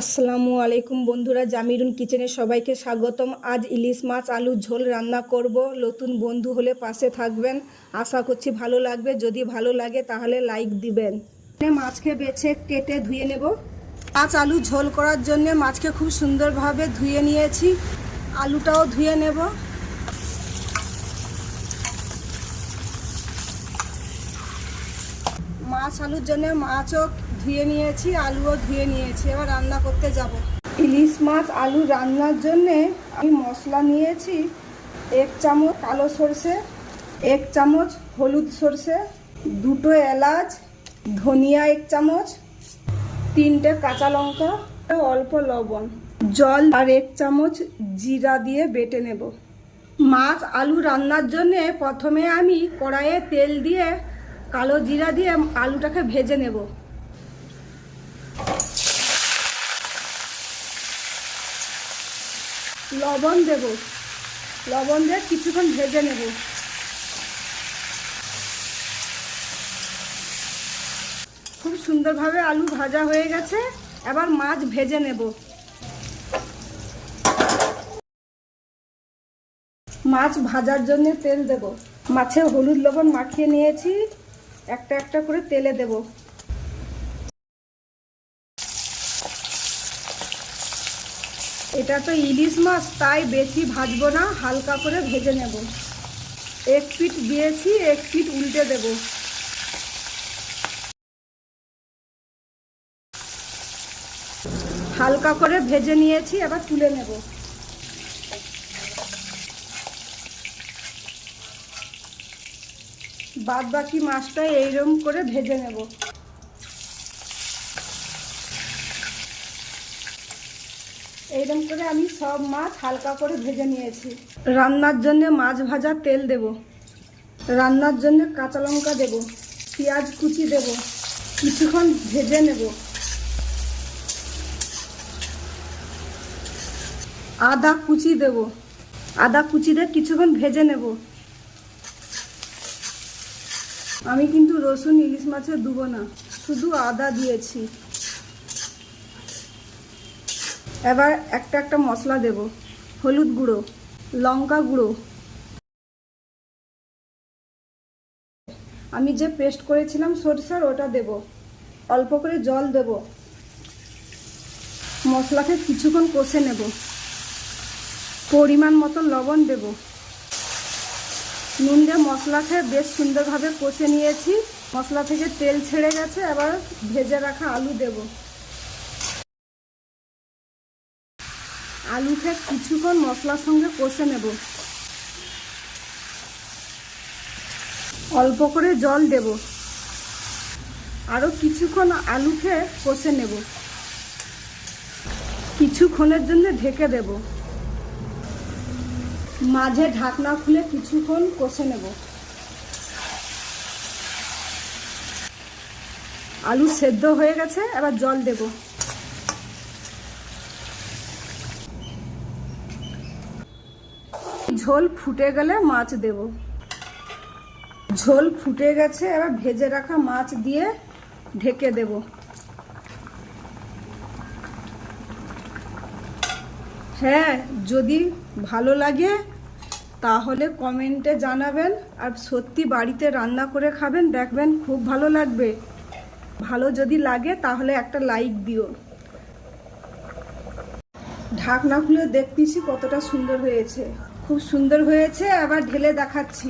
আসসালামু আলাইকুম বন্ধুরা, জামিরুন কিচেনে সবাইকে স্বাগতম। আজ ইলিশ মাছ আলুর ঝোল রান্না করব। নতুন বন্ধু হলে পাশে থাকবেন, আশা করছি ভালো লাগবে। যদি ভালো লাগে তাহলে লাইক দিবেন। মাছকে বেছে কেটে ধুয়ে নেব। মাছ আলু ঝোল করার জন্য মাছকে খুব সুন্দরভাবে ধুয়ে নিয়েছি। আলুটাও ধুয়ে নেব। মাছ আলুর জন্য মাছও ধুয়ে নিয়েছি, আলুও ধুয়ে নিয়েছি। এবার রান্না করতে যাব। ইলিশ মাছ আলু রান্নার জন্যে আমি মশলা নিয়েছি 1 চামচ কালো সরষে, 1 চামচ হলুদ সরষে, 2 এলাচ, ধনিয়া 1 চামচ, 3টে কাঁচা লঙ্কা, অল্প লবণ, জল আর 1 চামচ জিরা দিয়ে বেটে নেব। মাছ আলু রান্নার জন্যে প্রথমে আমি কড়াইয়ে তেল দিয়ে কালো জিরা দিয়ে আলুটাকে ভেজে নেব। লবণ দেব, লবণ দিয়ে কিছুক্ষণ ভেজে নেব। খুব সুন্দরভাবে আলু ভাজা হয়ে গেছে। এবার মাছ ভেজে নেব। মাছ ভাজার জন্য তেল দেব। মাছে হলুদ লবণ মাখিয়ে নিয়েছি, একটা একটা করে তেলে দেব। এটা তো ইলিশ মাছ, তাই বেশি ভাজবো না, হালকা করে ভেজে নেব। 1 পিঠ দিয়েছি, 1 পিঠ উল্টে দেব। হালকা করে ভেজে নিয়েছি, এবার তুলে নেব। বাদ বাকি মাছটা এইরকম করে ভেজে নেব। এইরকম করে আমি সব মাছ হালকা করে ভেজে নিয়েছি। রান্নার জন্য মাছ ভাজা তেল দেব। রান্নার জন্য কাঁচা লঙ্কা দেব, পেঁয়াজ কুচি দেব, কিছুক্ষণ ভেজে নেব। আদা কুচি দেব, আদা কুচি দিয়ে কিছুক্ষণ ভেজে নেব। আমি কিন্তু রসুন ইলিশ মাছে দেবো না, শুধু আদা দিয়েছি। এবার একটা একটা মশলা দেব। হলুদ গুঁড়ো, লঙ্কা গুঁড়ো, আমি যে পেস্ট করেছিলাম সরিষার ওটা দেব। অল্প করে জল দেব। মশলাকে কিছুক্ষণ কষে নেব। পরিমাণ মতো লবণ দেব। নুন দিয়ে মশলাকে বেশ সুন্দরভাবে কষে নিয়েছি। মশলা থেকে তেল ছেড়ে গেছে। এবার ভেজে রাখা আলু দেব। আলুকে কিছুক্ষণ মশলার সঙ্গে কষে নেব। অল্প করে জল দেব। আরও কিছুক্ষণ আলুকে কষে নেব। কিছুক্ষণের জন্য ঢেকে দেব। মাঝে ঢাকনা খুলে কিছুক্ষণ কষে নেব। আলু সেদ্ধ হয়ে গেছে, এবার জল দেব। ঝোল ফুটে গেলে মাছ দেব। ঝোল ফুটে গেছে, এবার ভেজে রাখা মাছ দিয়ে ঢেকে দেব। হ্যাঁ, যদি ভালো লাগে তাহলে কমেন্টে জানাবেন। আর সত্যি বাড়িতে রান্না করে খাবেন, দেখবেন খুব ভালো লাগবে। ভালো যদি লাগে তাহলে একটা লাইক দিও। ঢাকনা খুলে দেখতেছি কতটা সুন্দর হয়েছে। খুব সুন্দর হয়েছে। আবার ঢেলে দেখাচ্ছি।